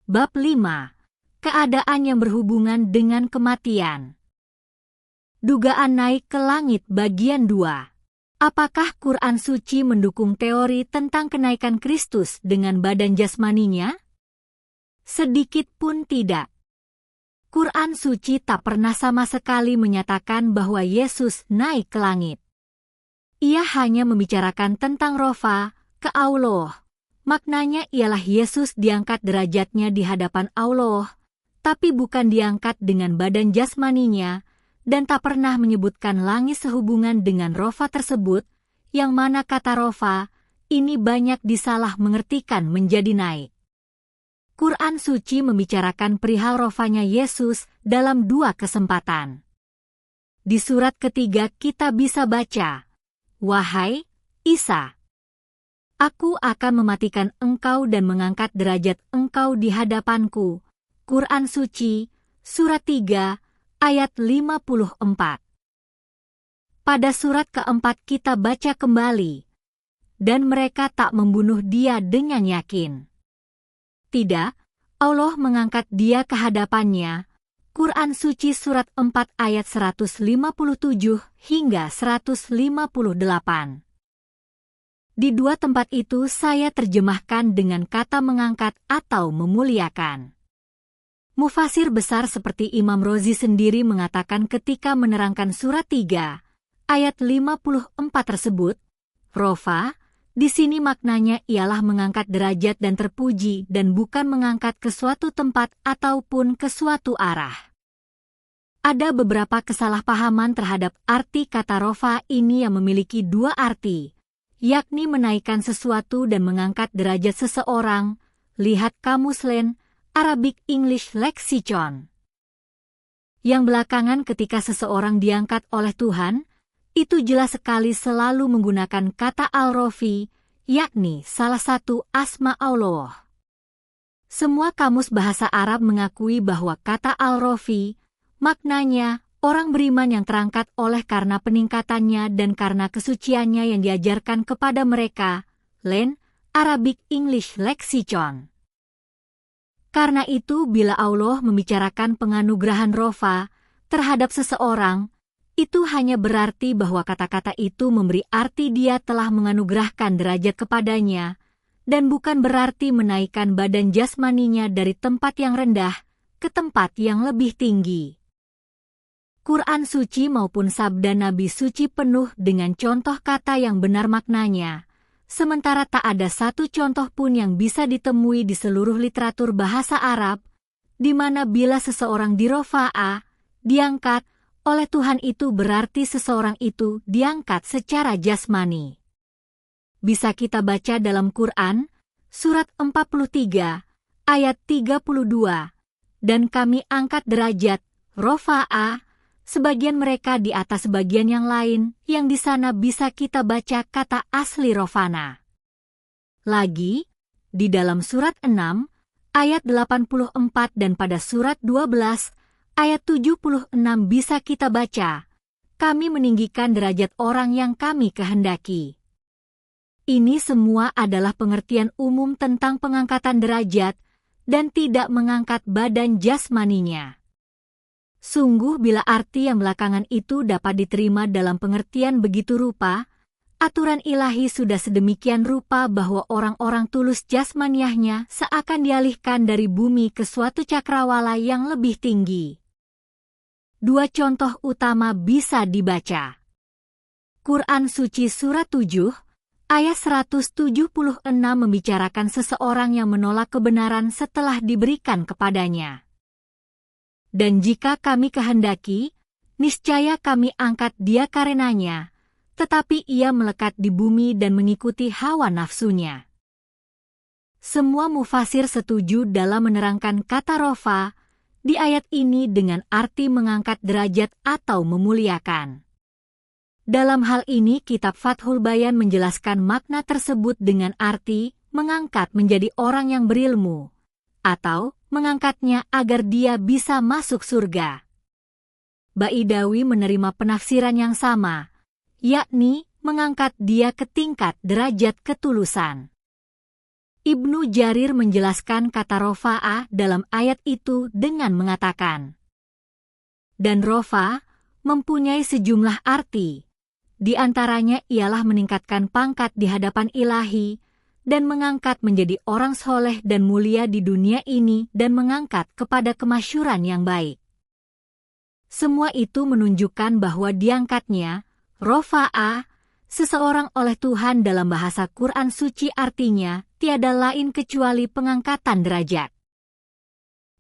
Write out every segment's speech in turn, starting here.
Bab 5. Keadaan yang berhubungan dengan kematian. Dugaan naik ke langit bagian 2. Apakah Quran suci mendukung teori tentang kenaikan Kristus dengan badan jasmaninya? Sedikit pun tidak. Quran suci tak pernah sama sekali menyatakan bahwa Yesus naik ke langit. Ia hanya membicarakan tentang rofa ke Allah. Maknanya ialah Yesus diangkat derajatnya di hadapan Allah, tapi bukan diangkat dengan badan jasmaninya, dan tak pernah menyebutkan langit sehubungan dengan rofa tersebut, yang mana kata rofa ini banyak disalah mengertikan menjadi naik. Quran suci membicarakan perihal rofanya Yesus dalam 2 kesempatan. Di surat ketiga kita bisa baca, "Wahai Isa, Aku akan mematikan engkau dan mengangkat derajat engkau di hadapanku." Quran Suci, Surat 3, ayat 54. Pada surat keempat kita baca kembali, "Dan mereka tak membunuh dia dengan yakin." Tidak, Allah mengangkat dia ke hadapannya. Quran Suci Surat 4 ayat 157 hingga 158. Di 2 tempat itu saya terjemahkan dengan kata mengangkat atau memuliakan. Mufasir besar seperti Imam Rozi sendiri mengatakan ketika menerangkan surat 3, ayat 54 tersebut, rofa, di sini maknanya ialah mengangkat derajat dan terpuji dan bukan mengangkat ke suatu tempat ataupun ke suatu arah. Ada beberapa kesalahpahaman terhadap arti kata rofa ini yang memiliki 2 arti, yakni menaikkan sesuatu dan mengangkat derajat seseorang. Lihat Kamus Len, Arabic English Lexicon. Yang belakangan ketika seseorang diangkat oleh Tuhan, itu jelas sekali selalu menggunakan kata al-Rafi, yakni salah satu asma Allah. Semua kamus bahasa Arab mengakui bahwa kata al-Rafi, maknanya orang beriman yang terangkat oleh karena peningkatannya dan karena kesuciannya yang diajarkan kepada mereka. Len, Arabic English Lexicon. Karena itu bila Allah membicarakan penganugerahan rofa terhadap seseorang, itu hanya berarti bahwa kata-kata itu memberi arti dia telah menganugerahkan derajat kepadanya, dan bukan berarti menaikkan badan jasmaninya dari tempat yang rendah ke tempat yang lebih tinggi. Quran suci maupun sabda Nabi suci penuh dengan contoh kata yang benar maknanya, sementara tak ada satu contoh pun yang bisa ditemui di seluruh literatur bahasa Arab, di mana bila seseorang dirofa'ah, diangkat, oleh Tuhan itu berarti seseorang itu diangkat secara jasmani. Bisa kita baca dalam Quran, surat 43, ayat 32, "Dan kami angkat derajat, rofa'ah, sebagian mereka di atas sebagian yang lain, yang di sana bisa kita baca kata asli rofana." Lagi, di dalam surat 6, ayat 84 dan pada surat 12, ayat 76 bisa kita baca, "Kami meninggikan derajat orang yang kami kehendaki." Ini semua adalah pengertian umum tentang pengangkatan derajat dan tidak mengangkat badan jasmaninya. Sungguh bila arti yang belakangan itu dapat diterima dalam pengertian begitu rupa, aturan ilahi sudah sedemikian rupa bahwa orang-orang tulus jasmaniahnya seakan dialihkan dari bumi ke suatu cakrawala yang lebih tinggi. 2 contoh utama bisa dibaca. Quran Suci Surat 7, ayat 176 membicarakan seseorang yang menolak kebenaran setelah diberikan kepadanya. "Dan jika kami kehendaki, niscaya kami angkat dia karenanya, tetapi ia melekat di bumi dan mengikuti hawa nafsunya." Semua mufasir setuju dalam menerangkan kata rofa di ayat ini dengan arti mengangkat derajat atau memuliakan. Dalam hal ini kitab Fathul Bayan menjelaskan makna tersebut dengan arti mengangkat menjadi orang yang berilmu, atau mengangkatnya agar dia bisa masuk surga. Baidawi menerima penafsiran yang sama, yakni mengangkat dia ke tingkat derajat ketulusan. Ibnu Jarir menjelaskan kata rofa'ah dalam ayat itu dengan mengatakan, dan rofa mempunyai sejumlah arti. Di antaranya ialah meningkatkan pangkat di hadapan ilahi dan mengangkat menjadi orang soleh dan mulia di dunia ini dan mengangkat kepada kemasyhuran yang baik. Semua itu menunjukkan bahwa diangkatnya, rofa'ah, seseorang oleh Tuhan dalam bahasa Quran suci artinya tiada lain kecuali pengangkatan derajat.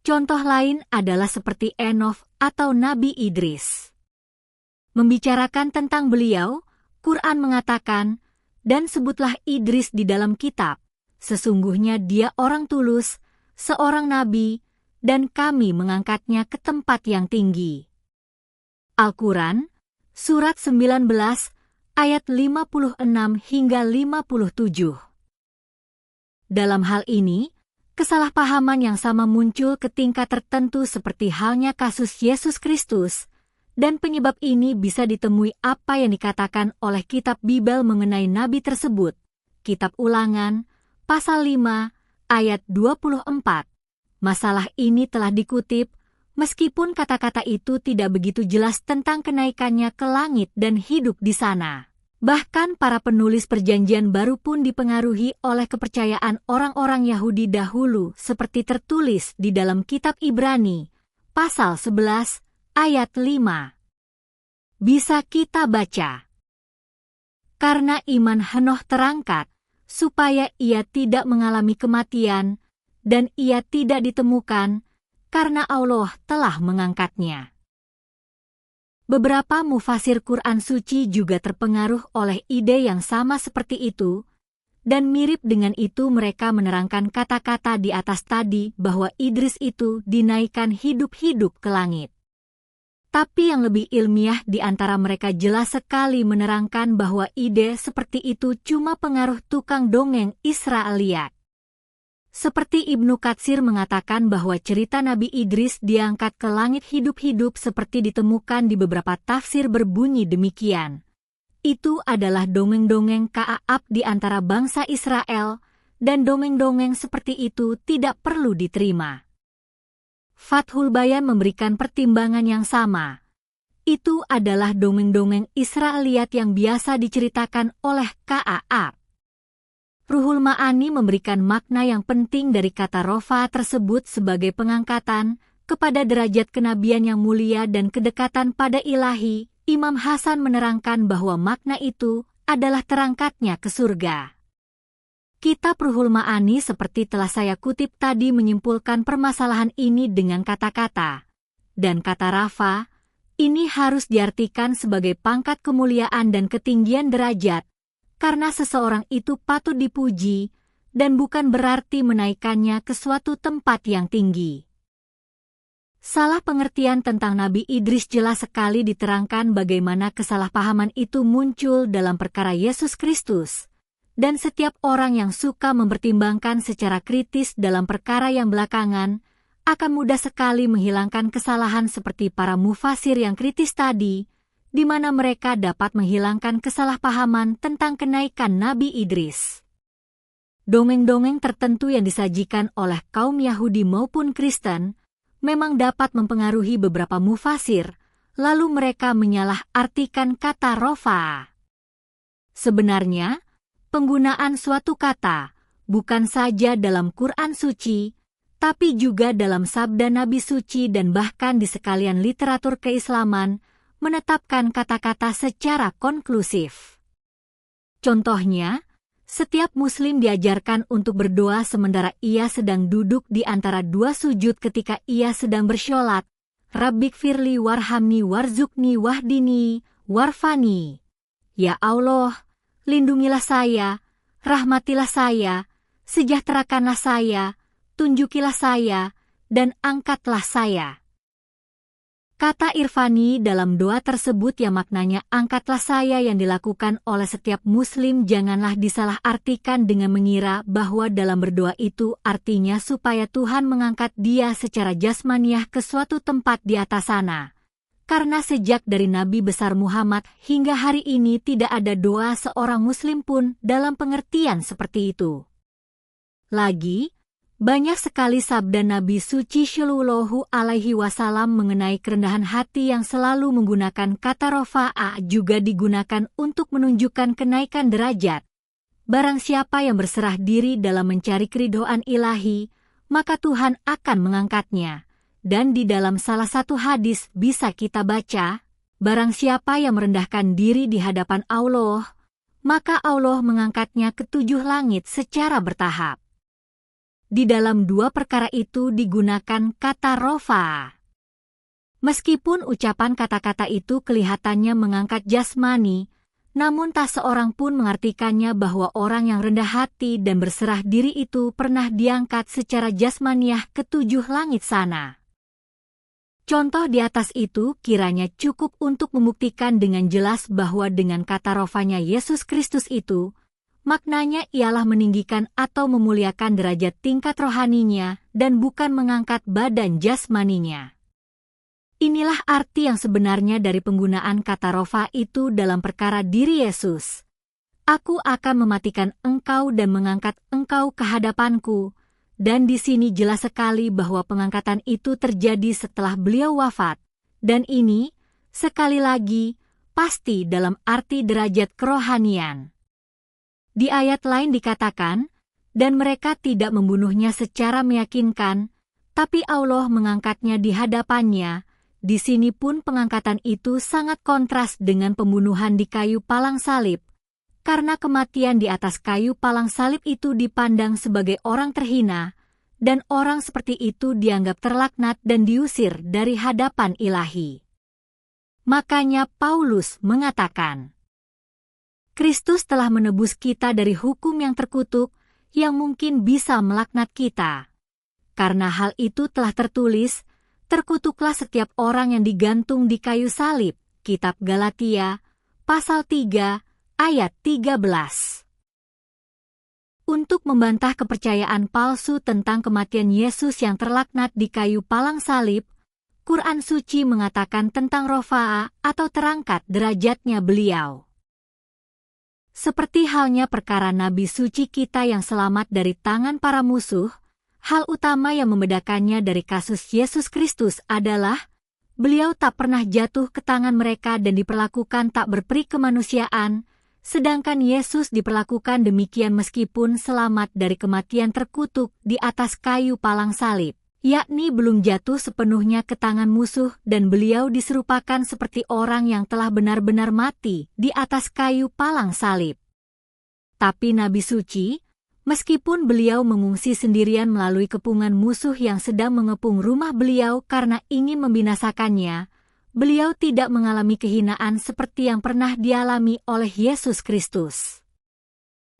Contoh lain adalah seperti Enof atau Nabi Idris. Membicarakan tentang beliau, Quran mengatakan, dan sebutlah Idris di dalam kitab, sesungguhnya dia orang tulus, seorang nabi, dan kami mengangkatnya ke tempat yang tinggi. Al-Quran, Surat 19, ayat 56 hingga 57. Dalam hal ini, kesalahpahaman yang sama muncul ke tingkat tertentu seperti halnya kasus Yesus Kristus, dan penyebab ini bisa ditemui apa yang dikatakan oleh kitab Bible mengenai nabi tersebut. Kitab Ulangan, pasal 5, ayat 24. Masalah ini telah dikutip, meskipun kata-kata itu tidak begitu jelas tentang kenaikannya ke langit dan hidup di sana. Bahkan para penulis Perjanjian Baru pun dipengaruhi oleh kepercayaan orang-orang Yahudi dahulu seperti tertulis di dalam kitab Ibrani, pasal 11, ayat 5. Bisa kita baca. Karena iman Henoh terangkat, supaya ia tidak mengalami kematian, dan ia tidak ditemukan, karena Allah telah mengangkatnya. Beberapa mufasir Quran suci juga terpengaruh oleh ide yang sama seperti itu, dan mirip dengan itu mereka menerangkan kata-kata di atas tadi bahwa Idris itu dinaikkan hidup-hidup ke langit. Tapi yang lebih ilmiah di antara mereka jelas sekali menerangkan bahwa ide seperti itu cuma pengaruh tukang dongeng Israeliat. Seperti Ibnu Katsir mengatakan bahwa cerita Nabi Idris diangkat ke langit hidup-hidup seperti ditemukan di beberapa tafsir berbunyi demikian. Itu adalah dongeng-dongeng Ka'ab di antara bangsa Israel, dan dongeng-dongeng seperti itu tidak perlu diterima. Fathul Bayan memberikan pertimbangan yang sama. Itu adalah dongeng-dongeng Israeliat yang biasa diceritakan oleh Ka'ab. Ruhul Ma'ani memberikan makna yang penting dari kata rofa tersebut sebagai pengangkatan kepada derajat kenabian yang mulia dan kedekatan pada ilahi. Imam Hasan menerangkan bahwa makna itu adalah terangkatnya ke surga. Kitab Ruhul Ma'ani seperti telah saya kutip tadi menyimpulkan permasalahan ini dengan kata-kata. Dan kata rafa, ini harus diartikan sebagai pangkat kemuliaan dan ketinggian derajat, karena seseorang itu patut dipuji, dan bukan berarti menaikkannya ke suatu tempat yang tinggi. Salah pengertian tentang Nabi Idris jelas sekali diterangkan bagaimana kesalahpahaman itu muncul dalam perkara Yesus Kristus. Dan setiap orang yang suka mempertimbangkan secara kritis dalam perkara yang belakangan, akan mudah sekali menghilangkan kesalahan seperti para mufasir yang kritis tadi, di mana mereka dapat menghilangkan kesalahpahaman tentang kenaikan Nabi Idris. Dongeng-dongeng tertentu yang disajikan oleh kaum Yahudi maupun Kristen memang dapat mempengaruhi beberapa mufasir, lalu mereka menyalah-artikan kata rofa. Sebenarnya, penggunaan suatu kata bukan saja dalam Quran suci, tapi juga dalam sabda Nabi suci dan bahkan di sekalian literatur keislaman, menetapkan kata-kata secara konklusif. Contohnya, setiap muslim diajarkan untuk berdoa sementara ia sedang duduk di antara dua sujud ketika ia sedang bersholat. Rabbikfirli warhamni warzukni wahdini warfani. Ya Allah, lindungilah saya, rahmatilah saya, sejahterakanlah saya, tunjukilah saya, dan angkatlah saya. Kata irfani dalam doa tersebut yang maknanya angkatlah saya yang dilakukan oleh setiap muslim janganlah disalah-artikan dengan mengira bahwa dalam berdoa itu artinya supaya Tuhan mengangkat dia secara jasmaniah ke suatu tempat di atas sana. Karena sejak dari Nabi besar Muhammad hingga hari ini tidak ada doa seorang muslim pun dalam pengertian seperti itu. Lagi, banyak sekali sabda Nabi suci Shallallahu alaihi wasallam mengenai kerendahan hati yang selalu menggunakan kata rofa'a juga digunakan untuk menunjukkan kenaikan derajat. Barang siapa yang berserah diri dalam mencari keridhaan ilahi, maka Tuhan akan mengangkatnya. Dan di dalam salah satu hadis bisa kita baca, barang siapa yang merendahkan diri di hadapan Allah, maka Allah mengangkatnya ke 7 langit secara bertahap. Di dalam 2 perkara itu digunakan kata rofa. Meskipun ucapan kata-kata itu kelihatannya mengangkat jasmani, namun tak seorang pun mengartikannya bahwa orang yang rendah hati dan berserah diri itu pernah diangkat secara jasmaniah ke 7 langit sana. Contoh di atas itu kiranya cukup untuk membuktikan dengan jelas bahwa dengan kata rofanya Yesus Kristus itu, maknanya ialah meninggikan atau memuliakan derajat tingkat rohaninya dan bukan mengangkat badan jasmaninya. Inilah arti yang sebenarnya dari penggunaan kata rofa itu dalam perkara diri Yesus. Aku akan mematikan engkau dan mengangkat engkau ke hadapanku, dan di sini jelas sekali bahwa pengangkatan itu terjadi setelah beliau wafat, dan ini, sekali lagi, pasti dalam arti derajat kerohanian. Di ayat lain dikatakan, dan mereka tidak membunuhnya secara meyakinkan, tapi Allah mengangkatnya di hadapannya. Di sini pun pengangkatan itu sangat kontras dengan pembunuhan di kayu palang salib, karena kematian di atas kayu palang salib itu dipandang sebagai orang terhina, dan orang seperti itu dianggap terlaknat dan diusir dari hadapan ilahi. Makanya Paulus mengatakan, Kristus telah menebus kita dari hukum yang terkutuk yang mungkin bisa melaknat kita. Karena hal itu telah tertulis, terkutuklah setiap orang yang digantung di kayu salib. Kitab Galatia, pasal 3, ayat 13. Untuk membantah kepercayaan palsu tentang kematian Yesus yang terlaknat di kayu palang salib, Quran Suci mengatakan tentang rofa'a atau terangkat derajatnya beliau. Seperti halnya perkara Nabi suci kita yang selamat dari tangan para musuh, hal utama yang membedakannya dari kasus Yesus Kristus adalah beliau tak pernah jatuh ke tangan mereka dan diperlakukan tak berperi kemanusiaan, sedangkan Yesus diperlakukan demikian meskipun selamat dari kematian terkutuk di atas kayu palang salib, yakni belum jatuh sepenuhnya ke tangan musuh dan beliau diserupakan seperti orang yang telah benar-benar mati di atas kayu palang salib. Tapi Nabi Suci, meskipun beliau mengungsi sendirian melalui kepungan musuh yang sedang mengepung rumah beliau karena ingin membinasakannya, beliau tidak mengalami kehinaan seperti yang pernah dialami oleh Yesus Kristus.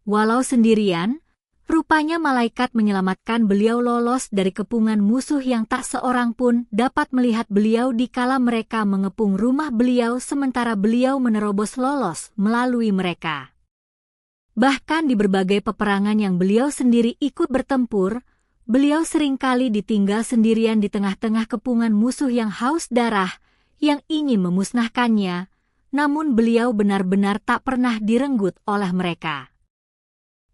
Walau sendirian, rupanya malaikat menyelamatkan beliau lolos dari kepungan musuh yang tak seorang pun dapat melihat beliau dikala mereka mengepung rumah beliau sementara beliau menerobos lolos melalui mereka. Bahkan di berbagai peperangan yang beliau sendiri ikut bertempur, beliau seringkali ditinggal sendirian di tengah-tengah kepungan musuh yang haus darah, yang ingin memusnahkannya, namun beliau benar-benar tak pernah direnggut oleh mereka.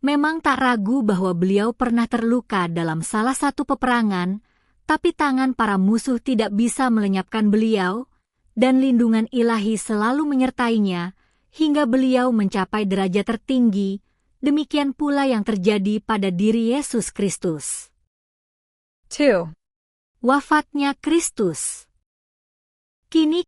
Memang tak ragu bahwa beliau pernah terluka dalam salah satu peperangan, tapi tangan para musuh tidak bisa melenyapkan beliau, dan lindungan ilahi selalu menyertainya, hingga beliau mencapai derajat tertinggi, demikian pula yang terjadi pada diri Yesus Kristus. 2. Wafatnya Kristus. Kini